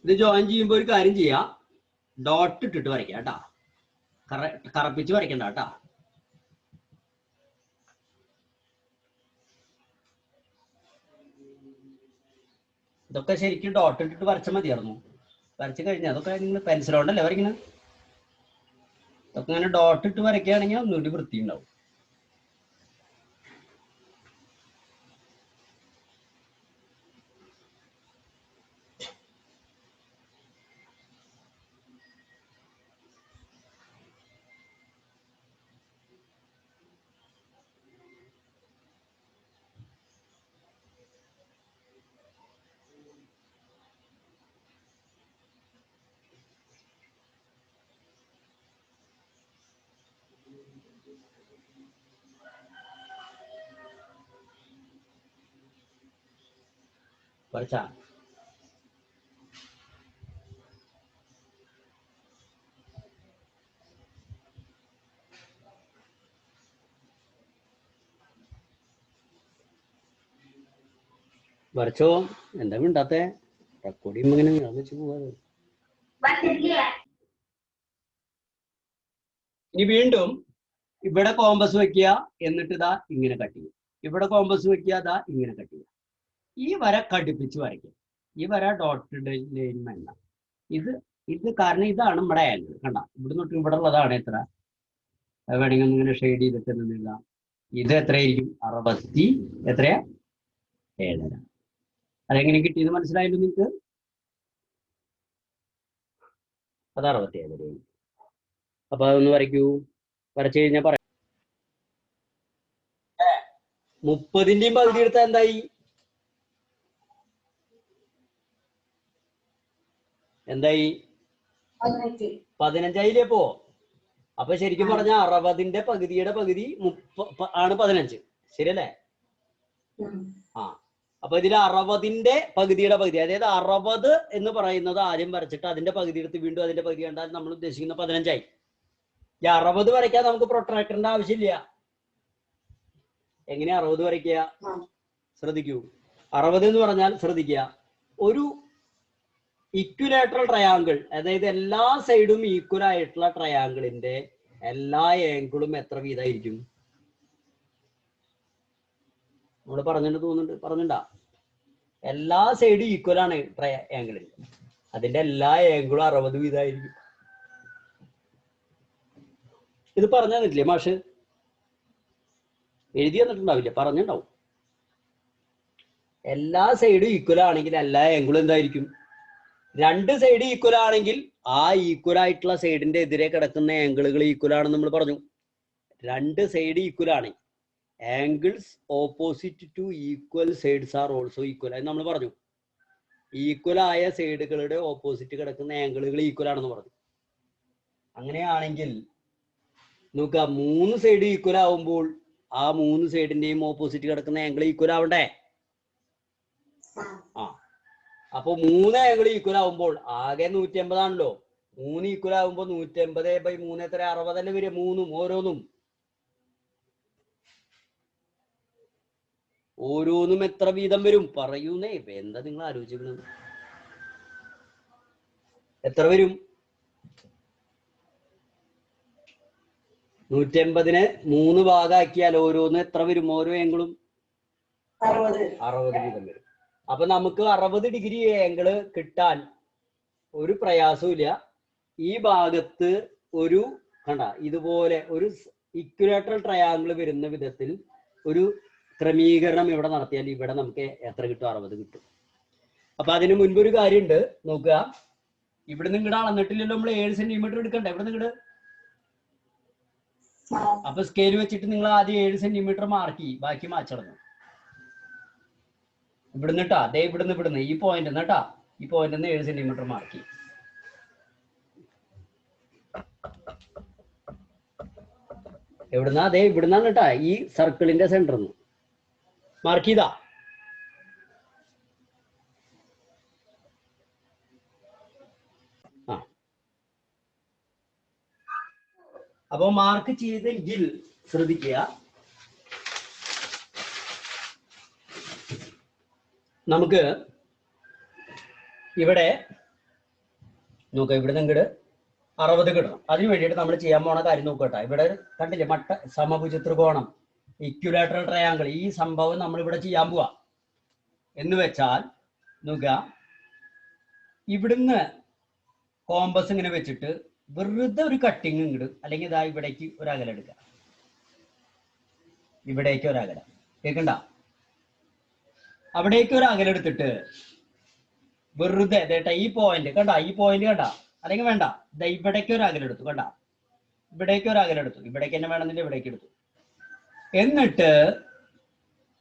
ഇത് ജോയിൻ ചെയ്യുമ്പോൾ ഒരു കാര്യം ചെയ്യാം, ഡോട്ട് ഇട്ടിട്ട് വരയ്ക്കാം കേട്ടാ. കറപ്പിച്ച് വരയ്ക്കണ്ട കേട്ടാ. ഇതൊക്കെ ശരിക്കും ഡോട്ട് ഇട്ടിട്ട് വരച്ചാൽ മതിയായിരുന്നു. വരച്ചു കഴിഞ്ഞാൽ അതൊക്കെ നിങ്ങൾ പെൻസിലോണ്ടല്ലേ വരയ്ക്കുന്നത്. ഇതൊക്കെ ഇങ്ങനെ ഡോട്ട് ഇട്ട് വരയ്ക്കുകയാണെങ്കിൽ ഒന്നുകൂടി വൃത്തി ഉണ്ടാവും. വരച്ചാ വരച്ചോ. എന്താ മിണ്ടാത്തെ? റെക്കോർഡ് ചെയ്യുമ്പോൾ ഇങ്ങനെ നീളം വെച്ച് പോവാതെ. ഇനി വീണ്ടും ഇവിടെ കോമ്പസ് വെക്കുക, എന്നിട്ട് ഇതാ ഇങ്ങനെ കട്ട് ചെയ്യും. ഇവിടെ കോമ്പസ് വെക്കുക, ഇതാ ഇങ്ങനെ കട്ട് ചെയ്യും. ഈ വര കടുപ്പിച്ച് വരയ്ക്കുക. ഈ വര ഡോട്ടഡ് ലൈൻ വേണ്ട. ഇത് കാരണം ഇതാണ് നമ്മുടെ ആംഗിൾ. കണ്ട, ഇവിടെ തൊട്ട് ഇവിടെ ഉള്ളതാണ് എത്ര. വേണമെങ്കിൽ ഇങ്ങനെ ഷെയ്ഡ് ചെയ്തിട്ട് നിന്നില്ല. ഇത് എത്രയായിരിക്കും? 60 എത്രയാ? 7.5. അതെങ്ങനെ കിട്ടിയെന്ന് മനസ്സിലായല്ലോ നിങ്ങൾക്ക്? അത് 67. അപ്പൊ അതൊന്ന് വരയ്ക്കൂ. വരച്ചു കഴിഞ്ഞാൽ പറയാം. 30ന്റെയും പകുതി എടുത്താൽ എന്തായി? എന്തായി? 15 പോ. അപ്പൊ ശരിക്കും പറഞ്ഞ 60ന്റെ പകുതിയുടെ പകുതി ആണ് 15. ശരിയല്ലേ? ആ, അപ്പൊ ഇതിൽ 60ന്റെ പകുതിയുടെ പകുതി, അതായത് 60 എന്ന് പറയുന്നത് ആദ്യം വരച്ചിട്ട് അതിന്റെ പകുതി എടുത്ത് വീണ്ടും അതിന്റെ പകുതി കണ്ടാൽ നമ്മൾ ഉദ്ദേശിക്കുന്ന 15 ആയി. ഈ 60 വരയ്ക്കാൻ നമുക്ക് പ്രൊട്രാക്ടറിന്റെ ആവശ്യമില്ല. എങ്ങനെ 60 വരയ്ക്കുക? ശ്രദ്ധിക്കൂ. 60 എന്ന് പറഞ്ഞാൽ ശ്രദ്ധിക്കുക, ഒരു ഇക്വിലാറ്ററൽ ട്രയാങ്കിൾ, അതായത് എല്ലാ സൈഡും ഈക്വൽ ആയിട്ടുള്ള ട്രയാങ്കിളിന്റെ എല്ലാ ആംഗിളും എത്ര വീതമായിരിക്കും? നമ്മൾ പറഞ്ഞിട്ട് തോന്നുന്നുണ്ട്, പറഞ്ഞിട്ടുണ്ടാ? എല്ലാ സൈഡും ഈക്വൽ ആണ് ആംഗിളിൽ, അതിന്റെ എല്ലാ ആംഗിളും 60 വീതമായിരിക്കും. ഇത് പറഞ്ഞു തന്നിട്ടില്ലേ മാഷ്? എഴുതി തന്നിട്ടുണ്ടാവില്ല, പറഞ്ഞിട്ടുണ്ടാവും. എല്ലാ സൈഡും ഈക്വൽ ആണെങ്കിൽ എല്ലാ ആംഗിളും എന്തായിരിക്കും? 2 സൈഡ് ഈക്വൽ ആണെങ്കിൽ ആ ഈക്വൽ ആയിട്ടുള്ള സൈഡിന്റെ എതിരെ കിടക്കുന്ന ആംഗിളുകൾ ഈക്വൽ ആണെന്ന് നമ്മൾ പറഞ്ഞു. 2 സൈഡ് ഈക്വൽ ആണ്. Angles opposite two equal sides are also equal ആയി നമ്മൾ പറഞ്ഞു. ഈക്വൽ ആയ സൈഡുകളുടെ ഓപ്പോസിറ്റ് കിടക്കുന്ന ആംഗിളുകൾ ഈക്വൽ ആണെന്ന് പറഞ്ഞു. അങ്ങനെയാണെങ്കിൽ നോക്കുക, 3 സൈഡ് ഈക്വൽ ആവുമ്പോൾ ആ 3 സൈഡിന്റെയും ഓപ്പോസിറ്റ് കിടക്കുന്ന ആംഗിൾ ഈക്വൽ ആവണ്ടേ? ആ, അപ്പൊ 3 ആംഗിൾ ഈക്വൽ ആവുമ്പോൾ ആകെ 180 ആണല്ലോ. 3 ഈക്വൽ ആവുമ്പോൾ 180/3 എത്ര? 60 അല്ലേ വരിക? 3 ഓരോന്നും എത്ര വീതം വരും? പറയൂന്നേ. എന്താ നിങ്ങൾ ആലോചിക്കുന്നത്? എത്ര വരും? 180നെ 3 ഭാഗമാക്കിയാൽ ഓരോന്നും എത്ര വരും? ഓരോ ആംഗിളും 60 വീതം വരും. അപ്പൊ നമുക്ക് 60 ഡിഗ്രി ആംഗിള് കിട്ടാൻ ഒരു പ്രയാസവും ഇല്ല. ഈ ഭാഗത്ത് ഒരു കണ്ട ഇതുപോലെ ഒരു ഇക്വിലാറ്ററൽ ട്രയാങ്കിൾ വരുന്ന വിധത്തിൽ ഒരു ക്രമീകരണം ഇവിടെ നടത്തിയാൽ ഇവിടെ നമുക്ക് എത്ര കിട്ടും? 60 കിട്ടും. അപ്പൊ അതിന് മുൻപ് ഒരു കാര്യമുണ്ട്, നോക്കുക. ഇവിടെ നിങ്ങളുടെ അളന്നിട്ടില്ലല്ലോ, നമ്മൾ 7 സെന്റിമീറ്റർ എടുക്കണ്ടേ ഇവിടെ നിങ്ങട്? അപ്പൊ സ്കെയിൽ വെച്ചിട്ട് നിങ്ങൾ ആദ്യം 7 സെന്റിമീറ്റർ മാർക്ക് ചെയ്യും, ബാക്കി മാച്ചടന്നു. ഇവിടുന്ന് കേട്ടാ, അതേ ഇവിടുന്ന് ഈ പോയിന്റ് കേട്ടാ, ഈ പോയിന്റ് 7 സെന്റിമീറ്റർ മാർക്ക് ചെയ്യും. എവിടുന്നാ? അതേ ഇവിടുന്നാണ് കേട്ടാ, ഈ സർക്കിളിന്റെ സെന്ററിന്ന് മാർക്ക് ചെയ്താ. അപ്പോൾ മാർക്ക് ചെയ്തെങ്കിൽ ശ്രദ്ധിക്കുക, നമുക്ക് ഇവിടെ നോക്കാം, ഇവിടെ നിന്ന് 60 കിട്ടണം. അതിന് വേണ്ടിയിട്ട് നമ്മൾ ചെയ്യാൻ പോണ കാര്യം നോക്കട്ടെ. ഇവിടെ കണ്ടില്ലേ, സമഭുജ ത്രികോണം, ഇക്വിലാറ്ററൽ ട്രയാങ്കിൾ, ഈ സംഭവം നമ്മൾ ഇവിടെ ചെയ്യാൻ പോവാ. എന്ന് വെച്ചാൽ നോക്കുക, ഇവിടുന്ന് കോമ്പസ് ഇങ്ങനെ വെച്ചിട്ട് വെറുതെ ഒരു കട്ടിങ് ഇങ്ങോട്ട്, അല്ലെങ്കിൽ ഇതാ ഇവിടേക്ക് ഒരു അകലം എടുക്കുക, ഇവിടേക്ക് ഒരു അകലം, കേൾക്കണ്ട, അവിടേക്ക് ഒരു അകലം എടുത്തിട്ട് വെറുതെ ദേട്ടാ ഈ പോയിന്റ് കണ്ട, ഈ പോയിന്റ് കണ്ട, അല്ലെങ്കിൽ വേണ്ട, ഇവിടേക്ക് ഒരു അകലം എടുത്തു, കണ്ട, ഇവിടേക്ക് ഒരു അകലം എടുത്തു, ഇവിടേക്ക് തന്നെ വേണമെന്നില്ല, ഇവിടേക്ക് എടുത്തു. എന്നിട്ട്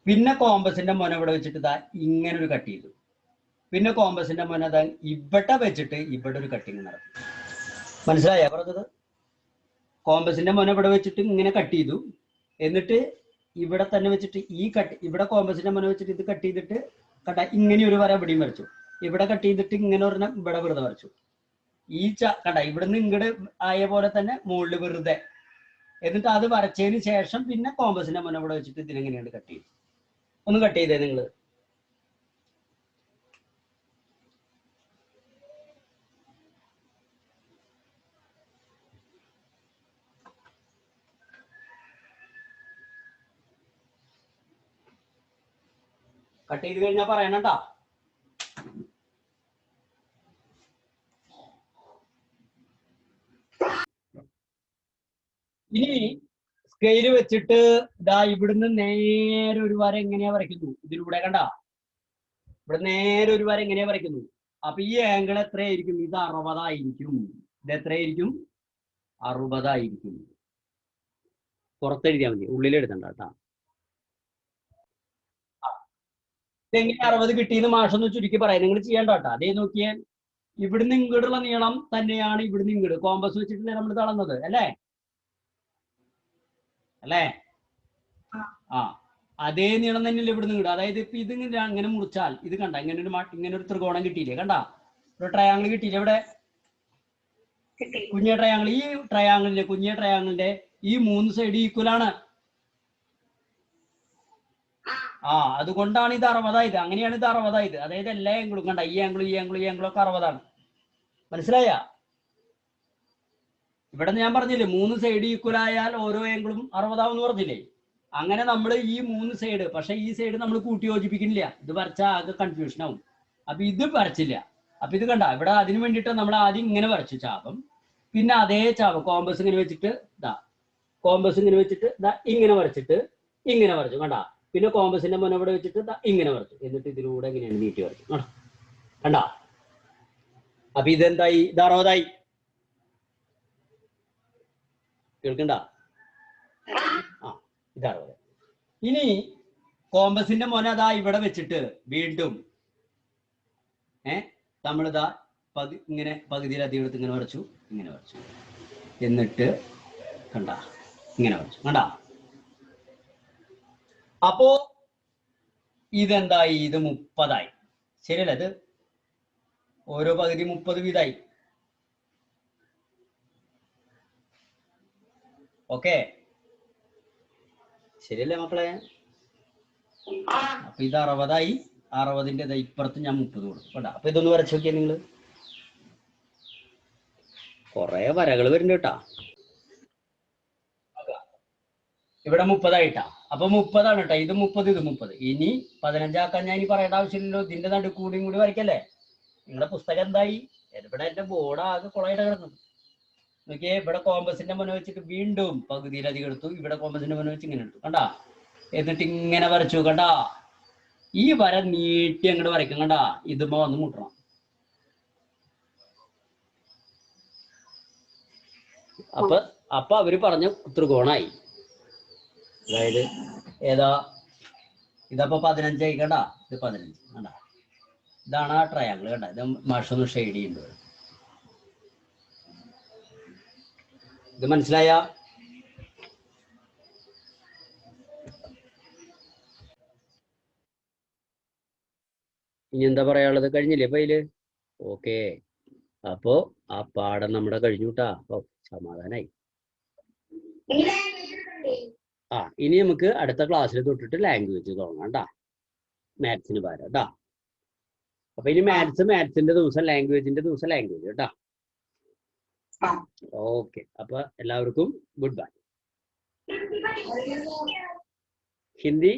പിന്നെ കോമ്പസിന്റെ മുന ഇവിടെ വെച്ചിട്ട് ഇതാ ഇങ്ങനെ ഒരു കട്ട് ചെയ്തു. പിന്നെ കോമ്പസിന്റെ മുന ഇതാ ഇവിടെ വെച്ചിട്ട് ഇവിടെ ഒരു കട്ടിങ് നടത്തി. മനസ്സിലായോ പറഞ്ഞത്? കോമ്പസിന്റെ മുന ഇവിടെ വെച്ചിട്ട് ഇങ്ങനെ കട്ട് ചെയ്തു, എന്നിട്ട് ഇവിടെ തന്നെ വെച്ചിട്ട് ഈ ഇവിടെ കോമ്പസിന്റെ മുന വെച്ചിട്ട് ഇത് കട്ട് ചെയ്തിട്ട് കണ്ട ഇങ്ങനെ ഒരു വര ഇവിടെയും വരച്ചു, ഇവിടെ കട്ട് ചെയ്തിട്ട് ഇങ്ങനെ ഒരെണ്ണം ഇവിടെ വെറുതെ വരച്ചു. ഈ കണ്ട ഇവിടുന്ന് ഇങ്ങോട്ട് ആയ പോലെ തന്നെ മുകളിൽ വെറുതെ, എന്നിട്ട് അത് വരച്ചതിന് ശേഷം പിന്നെ കോമ്പസിന്റെ മുന ഇവിടെ വെച്ചിട്ട് ഇതിനെങ്ങനെയാണ് കട്ട് ചെയ്തു. ഒന്ന് കട്ട് ചെയ്തേ നിങ്ങൾ. കട്ട് ചെയ്ത് കഴിഞ്ഞാൽ പറയണട്ടാ. ഇനി സ്കെയില് വെച്ചിട്ട് ഇതാ ഇവിടുന്ന് നേരെ ഒരു വര എങ്ങനെയാ വരയ്ക്കുന്നു, ഇതിലൂടെ കണ്ട, ഇവിടെ നേരെ ഒരു വര എങ്ങനെയാ വരയ്ക്കുന്നു. അപ്പൊ ഈ ആംഗിൾ എത്രയായിരിക്കും? ഇത് 60 ആയിരിക്കും. ഇത് എത്രയായിരിക്കും? 60 ആയിരിക്കും. പുറത്തെഴുതിയാൽ മതി, ഉള്ളിൽ എഴുതണ്ട കേട്ടാ. ഇതെങ്ങനെ 60 കിട്ടിയെന്ന് മാഷൊന്ന് ചുരുക്കി പറയാം, നിങ്ങൾ ചെയ്യേണ്ട കേട്ടോ. അതേ നോക്കിയേ, ഇവിടുന്ന് ഇങ്ങോട്ടുള്ള നീളം തന്നെയാണ് ഇവിടുന്ന് ഇങ്ങോട്ട് കോമ്പസ് വെച്ചിട്ട് നമ്മൾ തളർന്നത് അല്ലേ, അല്ലേ? ആ, അതേ നീളം തന്നെയല്ലേ ഇവിടുന്ന് ഇങ്ങോട്ട്. അതായത് ഇപ്പൊ ഇത് അങ്ങനെ മുറിച്ചാൽ ഇത് കണ്ട, ഇങ്ങനെ ഒരു ത്രികോണം കിട്ടിയില്ലേ, കണ്ട, ഒരു ട്രയാങ്കിൾ കിട്ടിയില്ലേ ഇവിടെ, കുഞ്ഞ ട്രയാങ്കിൾ. ഈ ട്രയാങ്കിളിന്റെ കുഞ്ഞ ട്രയാങ്കിളിന്റെ ഈ 3 സൈഡ് ഈക്വൽ ആണ്. അതുകൊണ്ടാണ് ഇത് 60 ആയത്. അങ്ങനെയാണ് ഇത് 60 ആയത്. അതായത് എല്ലാ ആംഗിളും കണ്ട, ഈ ആംഗിളും ഈ ആംഗിളും ഈ ആംഗിളും ഒക്കെ 60 മനസ്സിലായ? ഇവിടെ ഞാൻ പറഞ്ഞില്ലേ 3 സൈഡ് ഈക്വൽ ആയാൽ ഓരോ ആംഗിളും 60 ആവും പറഞ്ഞില്ലേ. അങ്ങനെ നമ്മൾ ഈ 3 സൈഡ്, പക്ഷെ ഈ സൈഡ് നമ്മൾ കൂട്ടി യോജിപ്പിക്കുന്നില്ല, ഇത് വരച്ചാൽ ആകെ കൺഫ്യൂഷൻ ആവും. അപ്പൊ ഇത് വരച്ചില്ല. അപ്പൊ ഇത് കണ്ട, ഇവിടെ അതിന് വേണ്ടിയിട്ട് നമ്മൾ ആദ്യം ഇങ്ങനെ വരച്ചു ചാപം, പിന്നെ അതേ ചാപം കോമ്പസ് ഇങ്ങനെ വെച്ചിട്ട് കോമ്പസ് ഇങ്ങനെ വെച്ചിട്ട് ഇങ്ങനെ വരച്ചിട്ട് ഇങ്ങനെ വരച്ചു, കണ്ട, പിന്നെ കോമ്പസിന്റെ മുന ഇവിടെ വെച്ചിട്ട് ഇങ്ങനെ വരച്ചു, എന്നിട്ട് ഇതിലൂടെ ഇങ്ങനെയാണ് നീട്ടി വരച്ചു, കണ്ട. അപ്പൊ ഇതെന്തായി? ഇത് 60 കേൾക്കണ്ട? ഇത് 60. ഇനി കോമ്പസിന്റെ മുന ഇവിടെ വെച്ചിട്ട് വീണ്ടും നമ്മളിതാ ഇങ്ങനെ പകുതിയിലധികം എടുത്ത് ഇങ്ങനെ വരച്ചു, ഇങ്ങനെ വരച്ചു, എന്നിട്ട് കണ്ട ഇങ്ങനെ വരച്ചു, കണ്ട. അപ്പോ ഇതെന്തായി? ഇത് 30 ശരിയല്ല? ഇത് ഓരോ പകുതി 30 വീതമായി. ഓക്കെ, ശരിയല്ലേ മക്കളെ? അപ്പൊ ഇത് 60 60ന്റെ ഇപ്പുറത്ത് ഞാൻ 30 കൊടുക്കും, കേട്ടോ. അപ്പൊ ഇതൊന്ന് വരച്ചു നോക്കിയാ നിങ്ങള്, കൊറേ വരകൾ വരുന്നുണ്ട് കേട്ടാ. ഇവിടെ 30 അപ്പൊ 30 കേട്ടോ. ഇത് 30, ഇത് 30. ഇനി 15 ആക്കാൻ ഞാൻ ഇനി പറയേണ്ട ആവശ്യമില്ലല്ലോ. ഇതിന്റെ നടുക്ക് കൂടി വരയ്ക്കല്ലേ. നിങ്ങളുടെ പുസ്തകം എന്തായി? ഇവിടെ എന്റെ ബോർഡ് ആകെ കുളമായിട്ട് കിടക്കുന്നത്. നോക്കിയേ, ഇവിടെ കോമ്പസിന്റെ മുന വെച്ചിട്ട് വീണ്ടും പകുതിയിലധികം എടുത്തു, ഇവിടെ കോമ്പസിന്റെ മുന വെച്ച് ഇങ്ങനെ എടുത്തു, കണ്ടാ. എന്നിട്ട് ഇങ്ങനെ വരച്ചു, കണ്ടാ. ഈ വര നീട്ടി അങ്ങോട്ട് വരയ്ക്കും, കണ്ടാ. ഇതുമ്പോ വന്ന് മുട്ടണം. അപ്പൊ അവര് പറഞ്ഞ ത്രികോണായി. അതായത് ഏതാ? ഇതപ്പോ 15 കണ്ടാ, ഇത് 15 കണ്ടാ. ഇതാണ് ആ ട്രയാങ്കിൾ, കണ്ട. ഇത് മാഷൊന്ന് ഷെയ്ഡ് ചെയ്യുന്നത്. ഇത് മനസ്സിലായ? ഇനി എന്താ പറയാനുള്ളത്? കഴിഞ്ഞില്ലേ അപ്പൊ അതില്? ഓക്കെ, അപ്പോ ആ പാഠം നമ്മുടെ കഴിഞ്ഞു കേട്ടാ. സമാധാനായി. ഇനി നമുക്ക് അടുത്ത ക്ലാസ്സിൽ തൊട്ടിട്ട് ലാംഗ്വേജ് തുടങ്ങാം കേട്ടാ, മാത്സിന് പകരം കേട്ടാ. അപ്പൊ ഇനി മാത്സിന്റെ ദിവസം, ലാംഗ്വേജിന്റെ ദിവസം ലാംഗ്വേജ് കേട്ടാ. ഓക്കെ, അപ്പൊ എല്ലാവർക്കും ഗുഡ് ബൈ. ഹിന്ദി